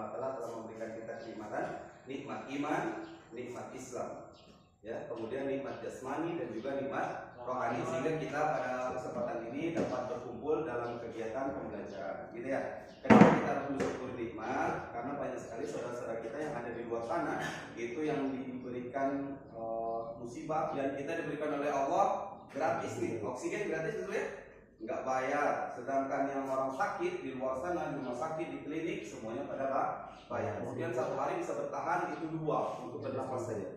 wa taala telah memberikan kita kenikmatan, nikmat iman, nikmat Islam, ya, kemudian nikmat jasmani dan juga nikmat rohani, sehingga kita pada kesempatan ini dapat berkumpul dalam kegiatan pembelajaran, gitu ya. Kenapa kita harus bersyukur nikmat? Karena banyak sekali saudara-saudara kita yang ada di luar sana itu yang diberikan musibah dan kita diberikan oleh Allah gratis nih, oksigen gratis itu ya, nggak bayar. Sedangkan yang orang sakit di luar sana, di rumah sakit, di klinik, semuanya pada bayar. Kemudian satu hari bisa bertahan itu 2 untuk bernafas saja.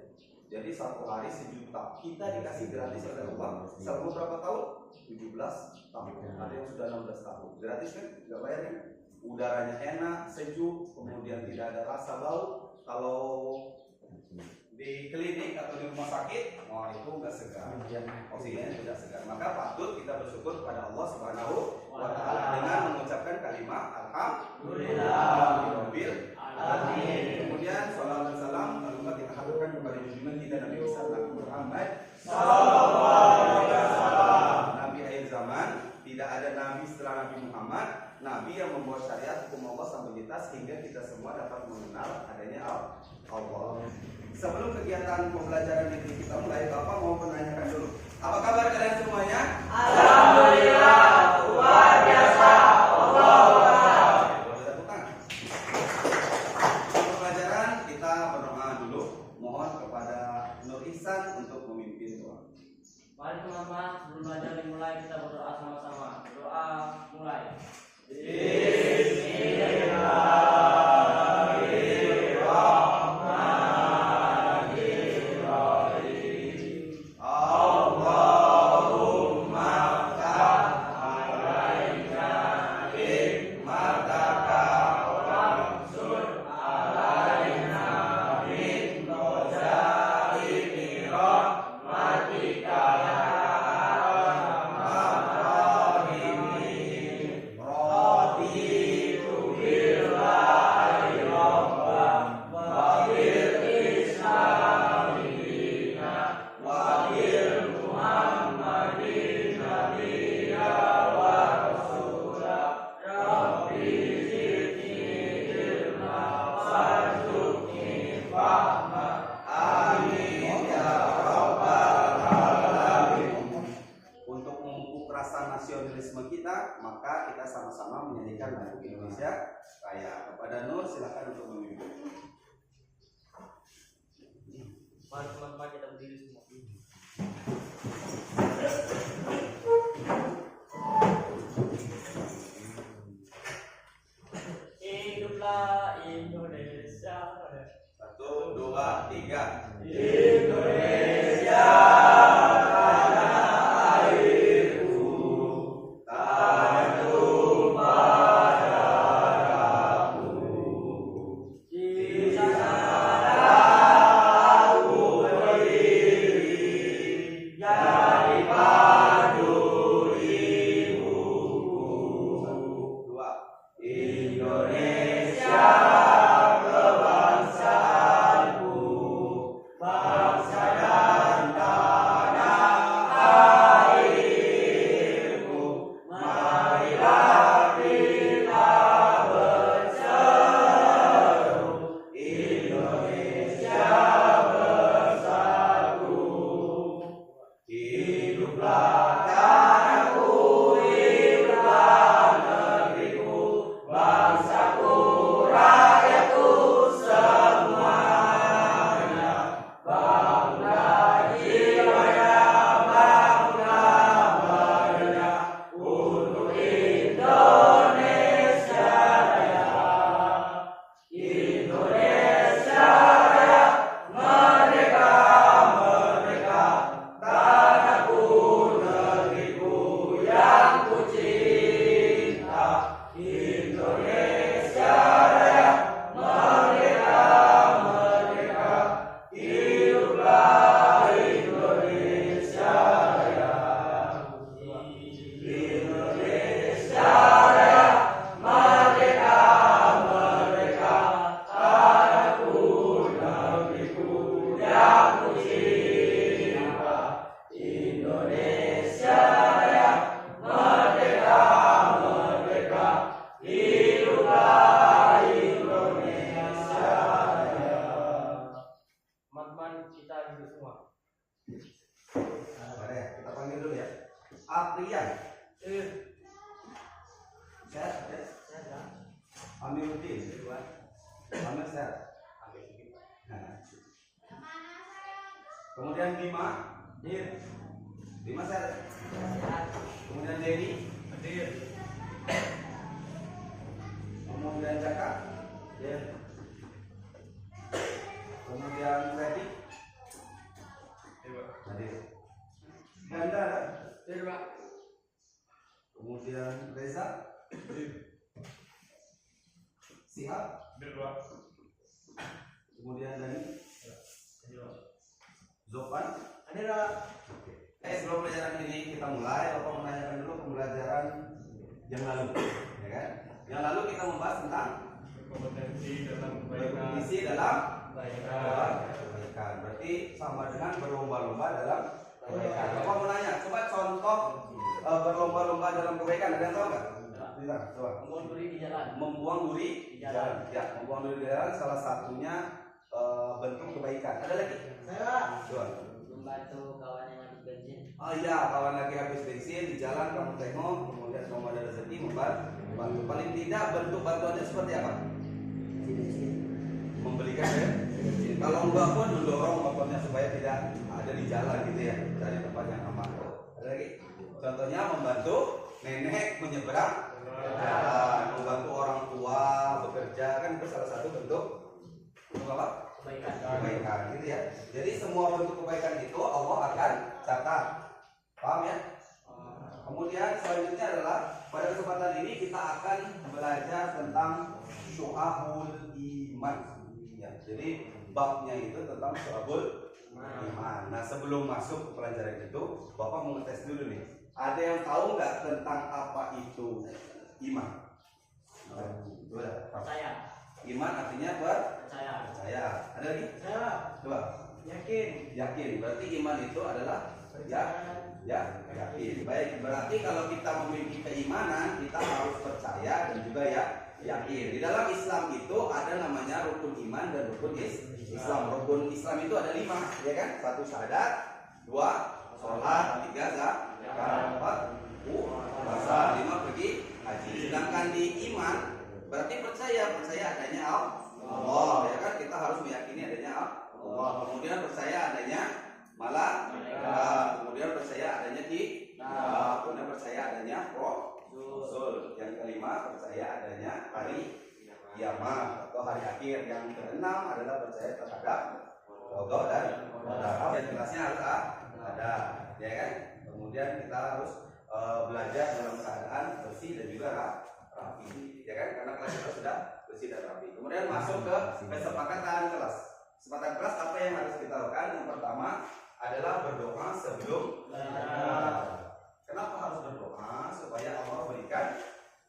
Jadi 1 hari 1 juta. Kita dikasih gratis oleh Allah. Selama berapa tahun? 17 tahun. Ada yang sudah 16 tahun. Gratis kan? Nggak bayar kan? Udaranya enak, sejuk, kemudian tidak ada rasa bau. Kalau di klinik atau di rumah sakit, wah itu nggak segar, oksigennya tidak segar. Maka patut kita bersyukur kepada Allah Subhanahu wa Ta'ala dengan mengucapkan kalimat Alhamdulillah. Kemudian salam dan salam lalu kita haturkan kepada junjungan kita Nabi besar Nabi Muhammad sallallahu alaihi wasallam, Nabi akhir zaman. Tidak ada nabi setelah Nabi Muhammad, nabi yang membawa syariat hukum Allah sampai kita, sehingga kita semua dapat mengenal adanya Allah. Sebelum kegiatan pembelajaran ini kita mulai, Bapak mau menanyakan dulu, apa kabar kalian semuanya? Alhamdulillah, luar biasa. Allahu Akbar. Boleh tepuk tangan. Pembelajaran kita berdoa dulu, mohon kepada Nur Ihsan untuk memimpin doa. Mari teman-teman, sebelum belajar dimulai kita berdoa sama-sama. Doa mulai. Rian. Sehat, ya? Amiruddin. Amir sehat. Nah. Kemudian Bima. Bima sehat. Kemudian Dedi. Kemudian Jaka. Kemudian Freddy. Hadir. Ganda. Kemudian Reza. Sihab. Kemudian Dani. Zofan. Sebelum pelajaran ini kita mulai, Bapak menanyakan dulu pembelajaran yang lalu, ya kan? Yang lalu kita membahas tentang berkompetisi dalam kebaikan. Berarti sama dengan berlomba-lomba dalam kebaikan. Bapak mau nanya, coba contoh berlomba-lomba dalam kebaikan, ada yang tahu nggak? Tidak, coba. Membuang duri di jalan. Membuang duri di jalan. Ya, membuang duri di jalan salah satunya bentuk kebaikan. Ada lagi? Coba. Membantu kawan yang habis bensin. Oh iya, kawan lagi habis bensin di jalan kamu tengok, kemudian kamu ada rezeki membantu. Paling tidak bentuk bantuannya seperti apa? Membelikan ya. Kalau enggak pun mendorong motornya supaya tidak ada di jalan gitu ya, dari tempat yang aman. Ada lagi? Contohnya membantu nenek menyeberang jalan, membantu orang tua bekerja, kan itu salah satu bentuk apa? Kebaikan gitu ya. Jadi semua bentuk kebaikan itu Allah akan catat. Paham ya? Kemudian selanjutnya adalah pada kesempatan ini kita akan belajar tentang syu'abul iman. Ya, jadi babnya itu tentang syu'abul iman. Nah, sebelum masuk ke pelajaran itu, Bapak mau ngetes dulu nih. Ada yang tahu nggak tentang apa itu iman? Percaya. Iman artinya percaya. Ada lagi? Coba. Yakin. Berarti iman itu adalah yakin. Baik. Berarti kalau kita memiliki keimanan, kita harus percaya dan juga yakin. Di dalam Islam itu ada namanya rukun iman dan rukun Islam. Rukun Islam itu ada 5, ya kan? 1 syahadat, 2 sholat, 3 zakat, 4 puasa, 5 pergi haji. Sedangkan di iman berarti percaya adanya Allah, ya kan? Kita harus meyakini adanya Allah. Kemudian percaya adanya malaikat, kemudian percaya adanya kemudian percaya adanya Rasul. Yang kelima percaya adanya hari kiamat atau hari akhir. Yang keenam adalah percaya terhadap qada dan qadar. Yang jelasnya harus ada, ya kan? Kemudian kita harus belajar dalam keadaan bersih dan juga rapi, ya kan? Karena kelas kita sudah bersih dan rapi. Kemudian masuk ke kesepakatan kelas. Kesepakatan kelas apa yang harus kita lakukan? Yang pertama adalah berdoa sebelum belajar. Kenapa harus berdoa? Supaya Allah berikan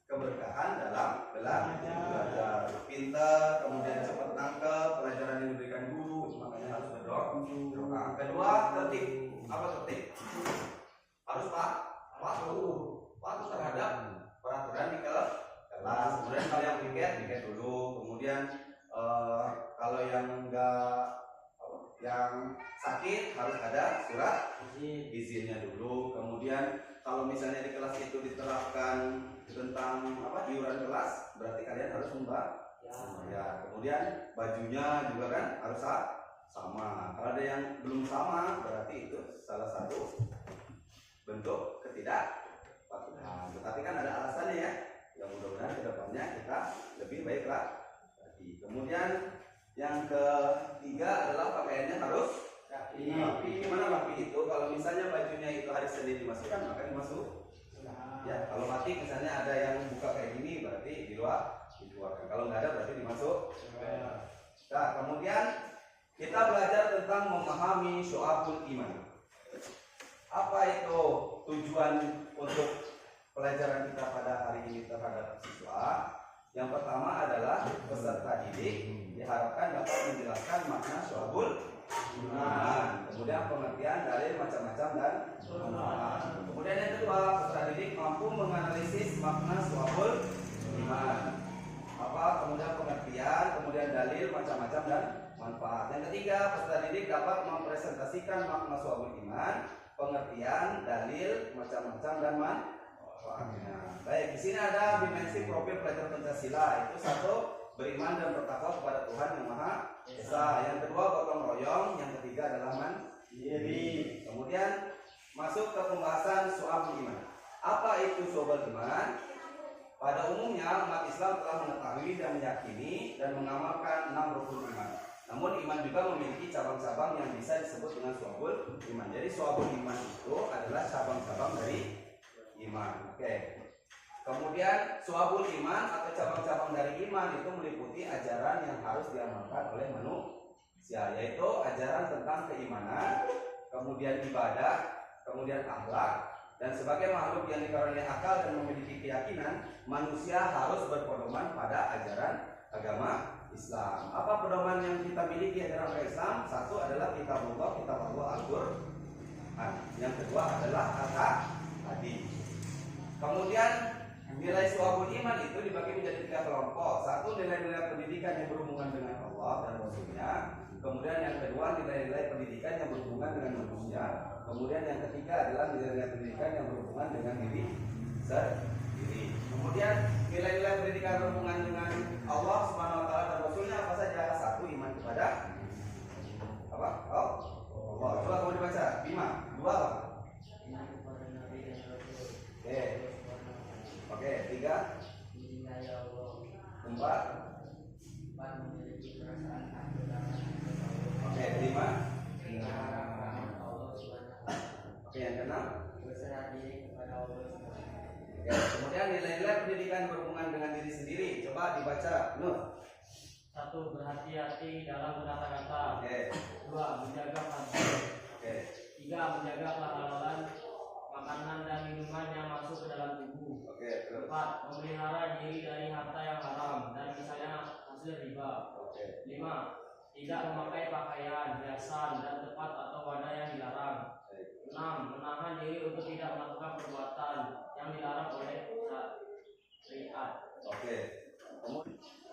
keberkahan dalam belajar. Pintar, kemudian cepat nangkep pelajaran yang diberikan guru, makanya harus berdoa. Kedua, tertib. Apa tertib? Harus patuh terhadap peraturan di kelas. Kemudian kalau yang piket dulu. Kemudian kalau yang yang sakit harus ada surat izinnya dulu. Kemudian kalau misalnya di kelas itu diterapkan tentang iuran kelas, berarti kalian harus membayar. Kemudian bajunya juga kan harus sama. Kalau ada yang belum sama, berarti itu salah satu bentuk ketidakpatuhan. Tetapi kan ada alasannya ya. Yang mudah-mudahan kedepannya kita lebih baik lagi. Kemudian yang ketiga adalah pakaiannya harus rapi. Gimana rapi itu? Kalau misalnya bajunya itu hari Senin dimasukkan, maka dimasuk. Ya, kalau batik misalnya ada yang buka kayak gini, berarti dikeluarkan. Kalau nggak ada, berarti dimasuk. Nah, kemudian kita belajar tentang memahami syu'abul iman. Apa itu tujuan untuk pelajaran kita pada hari ini terhadap siswa? Yang pertama adalah peserta didik diharapkan dapat menjelaskan makna syu'abul iman. Kemudian pengertian dari macam-macam dan manfaat. Kemudian yang kedua, peserta didik mampu menganalisis makna syu'abul iman. Kemudian pengertian, kemudian dalil macam-macam dan manfaat. Yang ketiga, peserta didik dapat mempresentasikan makna syu'abul iman pengertian, dalil, macam-macam dan manfaatnya. Baik, di sini ada dimensi profil pelajar Pancasila. Itu satu, beriman dan bertakwa kepada Tuhan yang Maha Esa. Yang kedua, gotong royong. Yang ketiga adalah mandiri. Kemudian masuk ke pembahasan soal iman. Apa itu soal iman? Pada umumnya umat Islam telah mengetahui dan meyakini dan mengamalkan 6 rukun iman. Namun iman juga memiliki cabang-cabang yang bisa disebut dengan syu'abul iman. Jadi syu'abul iman itu adalah cabang-cabang dari iman. Oke. Kemudian syu'abul iman atau cabang-cabang dari iman itu meliputi ajaran yang harus diamalkan oleh manusia, yaitu ajaran tentang keimanan, kemudian ibadah, kemudian akhlak. Dan sebagai makhluk yang dikaruniai akal dan memiliki keyakinan, manusia harus berpedoman pada ajaran agama Islam. Apa pedoman yang kita miliki ajaran agama Islam? Satu adalah kitabullah, Al-Qur'an. Yang kedua adalah hadis. Kemudian nilai syu'abul iman itu dibagi menjadi 3 kelompok. Satu, nilai-nilai pendidikan yang berhubungan dengan Allah dan Rasulnya. Kemudian yang kedua, nilai-nilai pendidikan yang berhubungan dengan manusia. Kemudian yang ketiga adalah nilai-nilai pendidikan yang berhubungan dengan diri sendiri. Kemudian nilai-nilai pendidikan berhubungan dengan Allah Subhanahu wa taala dan Rasulnya apa saja? Satu, iman kepada apa? Allah. Coba kamu dibaca. 5, 2 apa? Iman kepada Nabi dan Rasul. Oke, 3. Mencintai Allah. 4. Memiliki perasaan takut akan Allah. Oke, 5. Mengharap rahmat Allah Subhanahu. Oke, yang keenam. Berserah diri kepada Allah Subhanahu. Ya, kemudian nilai-nilai pendidikan berhubungan dengan diri sendiri. Coba dibaca, Nur. 1. Berhati-hati dalam berkata-kata. Oke. 2. Menjaga hati. Oke. 3. Menjaga kehalalan makanan dan minuman yang masuk ke dalam tubuh. Oke, terus. 4. Memelihara diri dari harta yang haram dan misalnya hasil riba. Oke. 5. Tidak memakai pakaian, hiasan, dan tempat atau wadah yang dilarang. 6. Menahan diri untuk tidak melakukan perbuatan yang dilarang oleh syariat. Oke.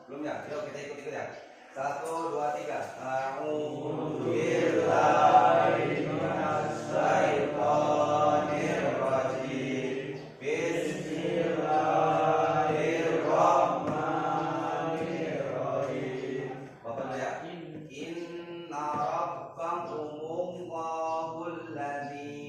Belum ya? Yuk kita ikut-ikut ya. 1, 2, 3. A'udzubillahi minasyaitonir rajim. Bismillahirrahmanirrahim. Bapak ya. Inna rabbakumullahu alladzi.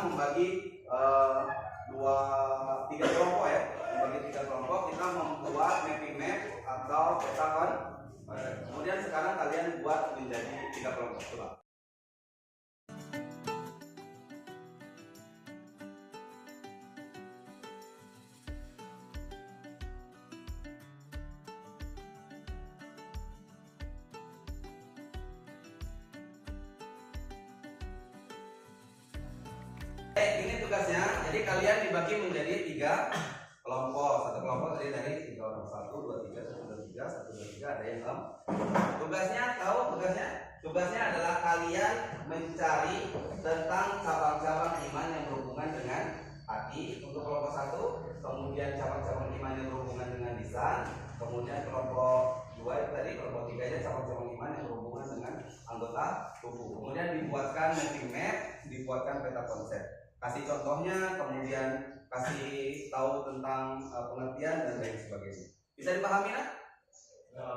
Membagi tiga kelompok ya, membagi 3 kelompok. Kita membuat mapping map atau peta kan. Kemudian sekarang kalian buat menjadi 3 kelompok. Coba. Ini tugasnya, jadi kalian dibagi menjadi 3 kelompok. Satu kelompok terdiri dari 3 orang. 1, 2, 3, 1, 2, 3, 1, 2, 3, ada yang 6. Tugasnya, tahu tugasnya? Tugasnya adalah kalian mencari tentang cabang-cabang iman yang berhubungan dengan hati untuk kelompok 1, kemudian cabang-cabang iman yang berhubungan dengan lisan, kemudian kelompok 2 itu tadi, kelompok 3 nya cabang-cabang iman yang berhubungan dengan anggota tubuh. Kemudian dibuatkan mapping map, dibuatkan peta konsep. Kasih contohnya, kemudian kasih tahu tentang pengertian dan lain sebagainya. Bisa dipahami kan?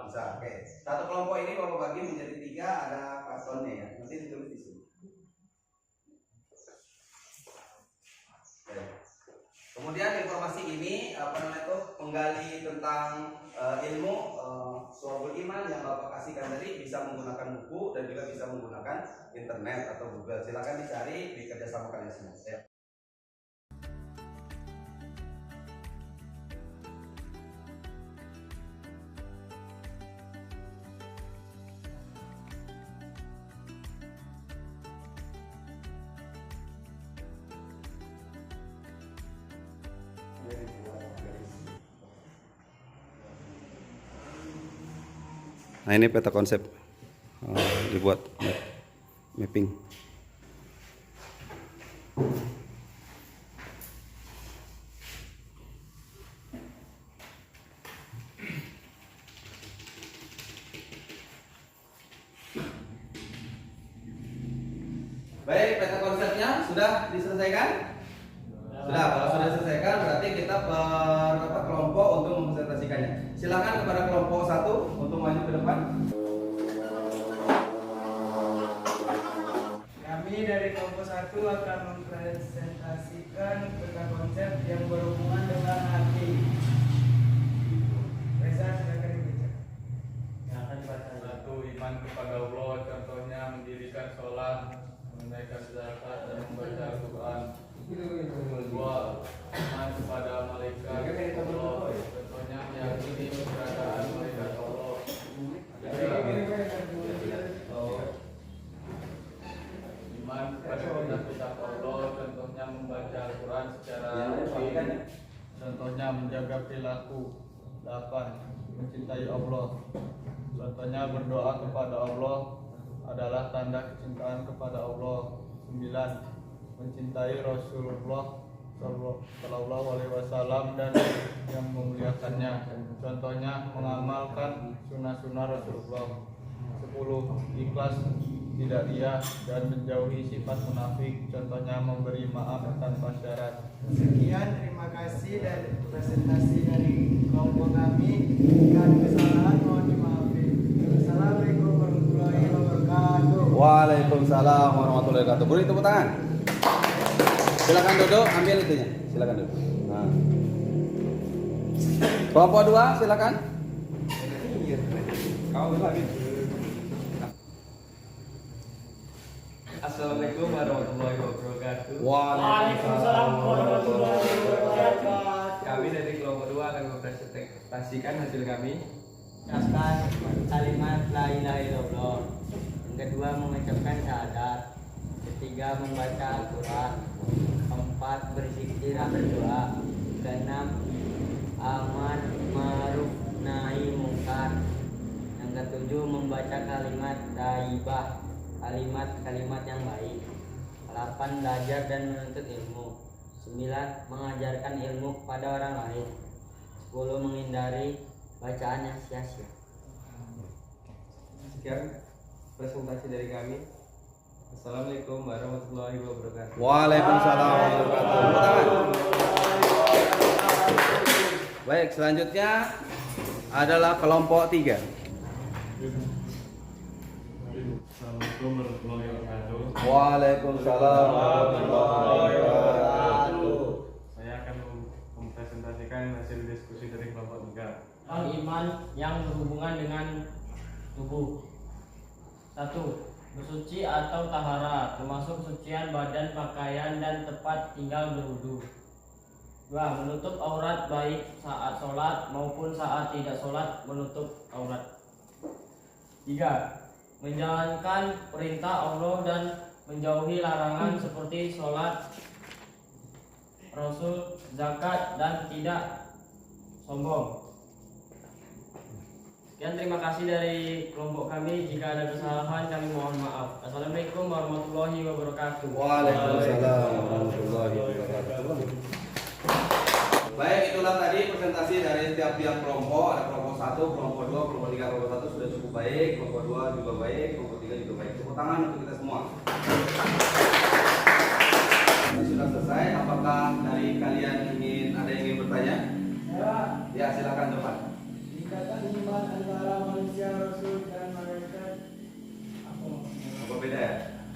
Bisa. Oke. Satu kelompok ini Bapak bagi menjadi 3, ada kartonnya ya. Nanti ditulis di sini. Oke. Kemudian informasi ini menggali tentang ilmu syu'abul iman yang Bapak kasihkan tadi bisa menggunakan buku dan juga bisa menggunakan internet atau Google. Silakan dicari di kerjasama kalian semua. Ya. Nah ini peta konsep dibuat mapping. Baik, peta konsepnya sudah diselesaikan? Sudah, kalau sudah diselesaikan berarti kita kelompok untuk mempresentasikannya. Silakan kepada kelompok 1 untuk maju ke depan. Kami dari kelompok 1 akan mempresentasikan peta konsep yang berhubungan dengan hati. Reza, silakan dibaca. Silakan dibaca. 1. Iman kepada Allah, contohnya mendirikan sholat, menunaikan zakat, dan membaca Al-Quran. 2. Iman kepada malaikat Allah, contohnya meyakini keberadaan malaikat Allah. 3. Iman kepada kitab Allah, contohnya membaca Al-Quran secara rutin, contohnya menjaga perilaku. 8. Mencintai Allah, contohnya berdoa kepada Allah adalah tanda kecintaan kepada Allah. 9. Mencintai Rasulullah Sallallahu Alaihi Wasallam dan yang memuliakannya, contohnya mengamalkan sunnah-sunnah Rasulullah. 10. Ikhlas, tidak riya, dan menjauhi sifat munafik, contohnya memberi maaf tanpa syarat. Sekian, terima kasih dari presentasi dari kelompok kami. Jika ada kesalahan mohon dimaafkan. Assalamualaikum warahmatullahi wabarakatuh. Waalaikumsalam warahmatullahi wabarakatuh. Beri tepuk tangan. Silakan duduk, ambil itunya. Silakan duduk. Nah. Kelompok 2 silakan. Assalamualaikum warahmatullahi wabarakatuh. Waalaikumsalam warahmatullahi wabarakatuh. Kami dari kelompok 2 akan mempresentasikan hasil kami. Mengucapkan kalimat la ilaha illallah. Yang kedua mengucapkan syahadat. Ketiga membaca Al-Quran. Keempat berzikir berdoa. Keenam amar ma'ruf nahi mungkar. Yang ketujuh membaca kalimat thayyibah, kalimat-kalimat yang baik. 8 belajar dan menuntut ilmu. 9 mengajarkan ilmu kepada orang lain. 10 menghindari bacaan yang sia-sia. Sekian presentasi dari kami. Assalamualaikum warahmatullahi wabarakatuh. Waalaikumsalam warahmatullahi wabarakatuh. Baik, selanjutnya adalah kelompok 3. Assalamualaikum warahmatullahi wabarakatuh. Waalaikumsalam warahmatullahi wabarakatuh. Saya akan mempresentasikan hasil diskusi dari kelompok 3. Tentang iman yang berhubungan dengan tubuh. 1. Bersuci atau tahara, termasuk sucian badan, pakaian, dan tempat tinggal berwudu. 2. Menutup aurat baik saat sholat maupun saat tidak sholat menutup aurat. 3. Menjalankan perintah Allah dan menjauhi larangan seperti sholat, rasul, zakat, dan tidak sombong. Sekian, terima kasih dari kelompok kami. Jika ada kesalahan kami mohon maaf. Assalamualaikum warahmatullahi wabarakatuh. Waalaikumsalam warahmatullahi wabarakatuh. Baik, itulah tadi presentasi dari tiap-tiap kelompok. Ada kelompok 1, kelompok 2, kelompok 3, kelompok 1 sudah cukup baik, kelompok 2 juga baik, kelompok 3 juga baik. Tepuk tangan untuk kita semua. Ini sudah selesai. Apakah dari kalian ada yang ingin bertanya? Ya, silakan depan. Ikatan iman antara manusia, Rasul, dan malaikat. Apa beda ya?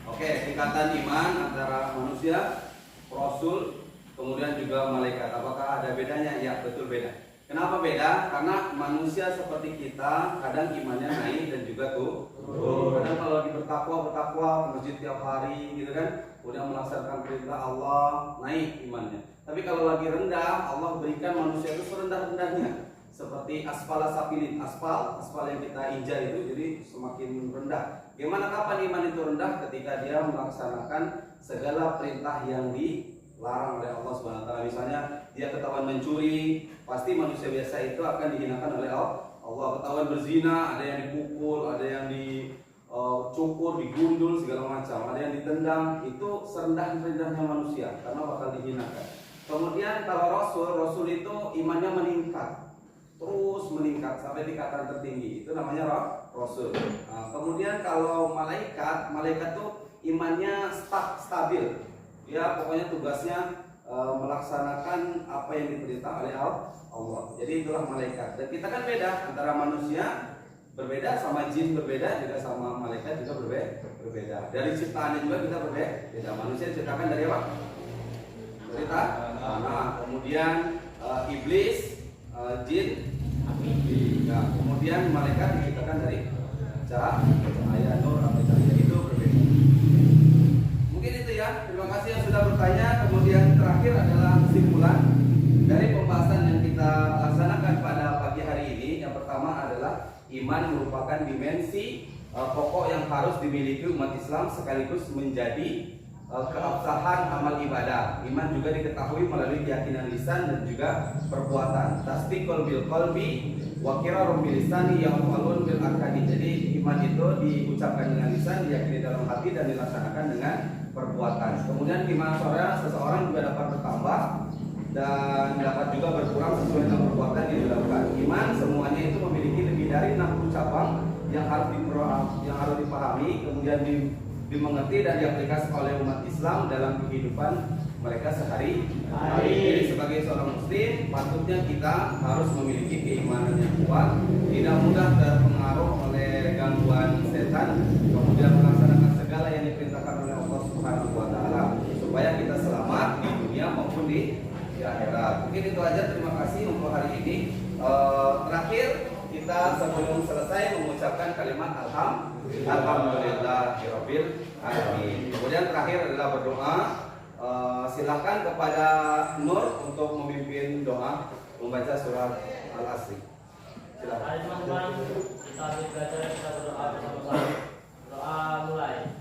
Oke, tingkatan iman antara manusia, Rasul, kemudian juga malaikat. Apakah ada bedanya? Ya, betul beda. Kenapa beda? Karena manusia seperti kita kadang imannya naik dan juga turun. Kadang kalau lagi bertakwa masjid tiap hari gitu kan, kemudian melaksanakan perintah Allah, naik imannya. Tapi kalau lagi rendah, Allah berikan manusia itu serendah-rendahnya. Seperti asfala safilin, aspal yang kita injak itu jadi semakin rendah. Gimana kapan iman itu rendah? Ketika dia melaksanakan segala perintah yang dilarang oleh Allah Subhanahu wa taala. Misalnya dia ketahuan mencuri, pasti manusia biasa itu akan dihinakan oleh Allah, ketahuan berzina, ada yang dipukul, ada yang dicukur, digundul segala macam, ada yang ditendang, itu serendah-rendahnya manusia karena bakal dihinakan. Kemudian kalau Rasul itu imannya meningkat, terus meningkat sampai tingkatan tertinggi, itu namanya Rasul. Nah, kemudian kalau malaikat tuh imannya stabil, ya pokoknya tugasnya melaksanakan apa yang diperintah oleh Allah. Jadi itulah malaikat. Dan kita kan beda antara manusia berbeda sama jin berbeda, juga sama malaikat juga berbeda. Dari ciptaannya juga kita berbeda. Manusia diciptakan dari apa? Dari tanah. Kemudian iblis, jin, api. Nah, kemudian malaikat diciptakan dari cahaya, nur atau cahaya, itu berbeda. Mungkin itu ya. Terima kasih yang sudah bertanya. Kemudian terakhir adalah kesimpulan dari pembahasan yang kita laksanakan pada pagi hari ini. Yang pertama adalah iman merupakan dimensi pokok yang harus dimiliki umat Islam sekaligus menjadi keabsahan amal ibadah. Iman juga diketahui melalui keyakinan lisan dan juga perbuatan. Tasdiqul bil qalbi wa qirarun bil lisani yaqulun bil arkani. Jadi iman itu diucapkan dengan lisan, diyakini dalam hati dan dilaksanakan dengan perbuatan. Kemudian iman seseorang juga dapat bertambah dan dapat juga berkurang sesuai dengan perbuatan yang dilakukan. Iman semuanya itu memiliki lebih dari 60 cabang yang harus dipahami, kemudian dimengerti dan diaplikasi oleh umat Islam dalam kehidupan mereka sehari-hari. Jadi sebagai seorang muslim, patutnya kita harus memiliki keimanan yang kuat, tidak mudah terpengaruh oleh gangguan setan, kemudian melaksanakan segala yang diperintahkan oleh Allah Subhanahu wa taala supaya kita selamat di dunia maupun di akhirat. Mungkin itu aja, terima kasih untuk hari ini. Terakhir kita sebelum selesai mengucapkan kalimat alhamdulillahirabbil alamin. Kemudian terakhir adalah berdoa. Silakan kepada Nur untuk memimpin doa membaca surat Al-Asr. Silakan. Mari teman-teman, kita belajar, kita berdoa bersama-sama. Doa mulai.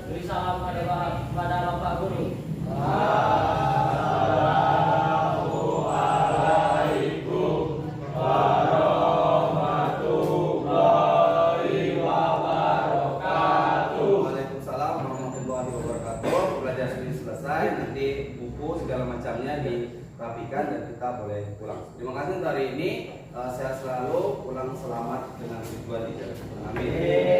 Beri salam kepada Bapak Guru. Waalaikumsalam warahmatullahi wabarakatuh. Belajar sudah selesai, nanti buku segala macamnya dirapikan dan kita boleh pulang. Terima kasih untuk hari ini. Sehat selalu, pulang selamat dengan tujuan di jalan. Amin.